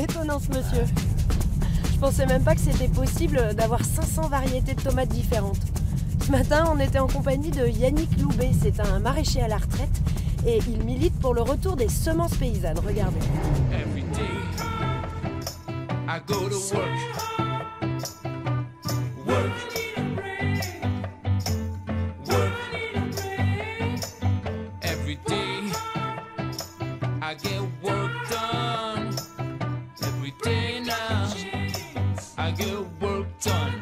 étonnant ce monsieur. Je pensais même pas que c'était possible d'avoir 500 variétés de tomates différentes. Ce matin, on était en compagnie de Yannick Loubet. C'est un maraîcher à la retraite et il milite pour le retour des semences paysannes. Regardez. Every day I go to work. Work. Work. Every day I get work done. Every day now I get work done.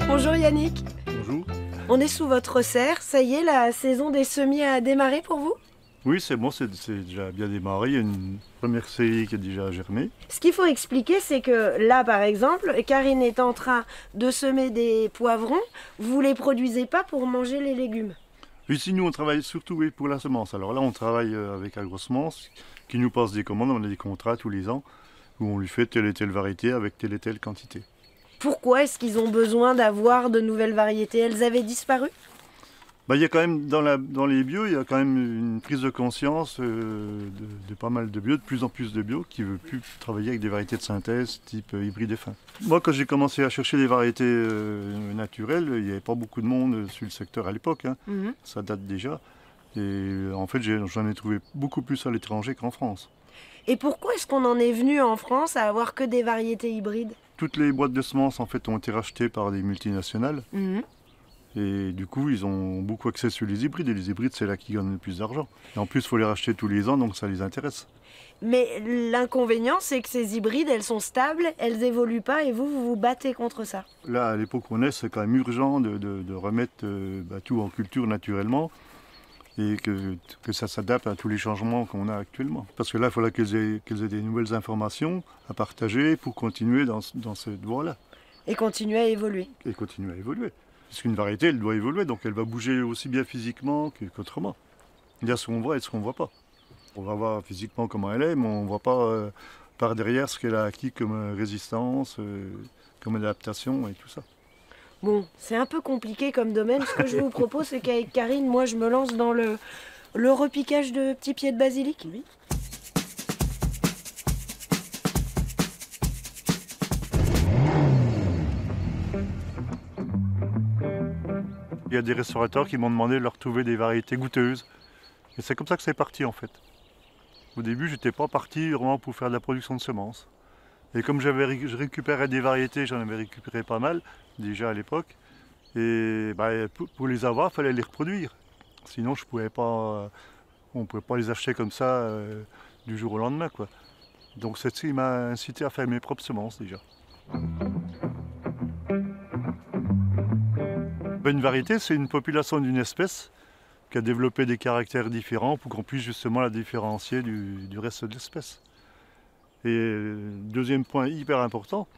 Bonjour Yannick. Bonjour. On est sous votre serre. Ça y est, la saison des semis a démarré pour vous? Oui, c'est bon, c'est déjà bien démarré. Il y a une première série qui est déjà germée. Ce qu'il faut expliquer, c'est que là, par exemple, Karine est en train de semer des poivrons. Vous ne les produisez pas pour manger les légumes? Ici, nous, on travaille surtout pour la semence. Alors là, on travaille avec Agrosemence qui nous passe des commandes. On a des contrats tous les ans où on lui fait telle et telle variété avec telle et telle quantité. Pourquoi est-ce qu'ils ont besoin d'avoir de nouvelles variétés? Elles avaient disparu? Il y a quand même, dans les bio, il y a quand même une prise de conscience de pas mal de bio, de plus en plus de bio, qui ne veut plus travailler avec des variétés de synthèse type hybride et fin. Moi, quand j'ai commencé à chercher des variétés naturelles, il n'y avait pas beaucoup de monde sur le secteur à l'époque. Hein. Ça date déjà. Et en fait, j'en ai trouvé beaucoup plus à l'étranger qu'en France. Et pourquoi est-ce qu'on en est venu en France à avoir que des variétés hybrides? Toutes les boîtes de semences, en fait, ont été rachetées par des multinationales. Et du coup, ils ont beaucoup accès sur les hybrides. Et les hybrides, c'est là qu'ils gagnent le plus d'argent. Et en plus, il faut les racheter tous les ans, donc ça les intéresse. Mais l'inconvénient, c'est que ces hybrides, elles sont stables, elles évoluent pas, et vous vous battez contre ça. Là, à l'époque où on est, c'est quand même urgent de remettre tout en culture naturellement et que ça s'adapte à tous les changements qu'on a actuellement. Parce que là, il faudra qu'elles aient des nouvelles informations à partager pour continuer dans cette voie-là. Et continuer à évoluer. Et continuer à évoluer. Parce qu'une variété, elle doit évoluer, donc elle va bouger aussi bien physiquement qu'autrement. Il y a ce qu'on voit et ce qu'on ne voit pas. On va voir physiquement comment elle est, mais on ne voit pas par derrière ce qu'elle a acquis comme résistance, comme adaptation et tout ça. Bon, c'est un peu compliqué comme domaine. Ce que je vous propose, c'est qu'avec Karine, moi, je me lance dans le repiquage de petits pieds de basilic. Oui. Il y a des restaurateurs qui m'ont demandé de leur trouver des variétés goûteuses. Et c'est comme ça que c'est parti en fait. Au début, je n'étais pas parti vraiment pour faire de la production de semences. Et comme je récupérais des variétés, j'en avais récupéré pas mal, déjà à l'époque. Et pour les avoir, il fallait les reproduire. Sinon, on ne pouvait pas les acheter comme ça du jour au lendemain, quoi. Donc c'est ce qui m'a incité à faire mes propres semences déjà. Une variété, c'est une population d'une espèce qui a développé des caractères différents pour qu'on puisse justement la différencier du reste de l'espèce. Et deuxième point hyper important,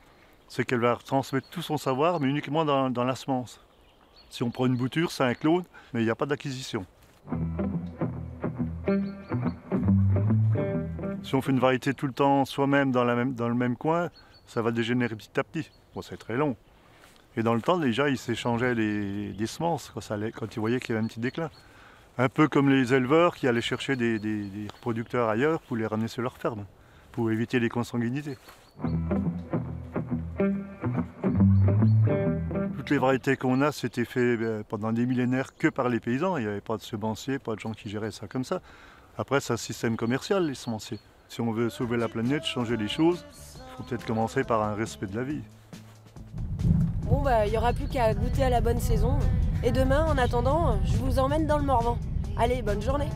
c'est qu'elle va transmettre tout son savoir, mais uniquement dans la semence. Si on prend une bouture, c'est un clone, mais il n'y a pas d'acquisition. Si on fait une variété tout le temps soi-même dans le même coin, ça va dégénérer petit à petit. Bon, c'est très long. Et dans le temps, déjà, ils s'échangeaient des semences quand ils voyaient qu'il y avait un petit déclin. Un peu comme les éleveurs qui allaient chercher des reproducteurs ailleurs pour les ramener sur leur ferme, pour éviter les consanguinités. Toutes les variétés qu'on a, c'était fait pendant des millénaires que par les paysans. Il n'y avait pas de semenciers, pas de gens qui géraient ça comme ça. Après, c'est un système commercial, les semenciers. Si on veut sauver la planète, changer les choses, il faut peut-être commencer par un respect de la vie. Bon, il n'y aura plus qu'à goûter à la bonne saison. Et demain, en attendant, je vous emmène dans le Morvan. Allez, bonne journée.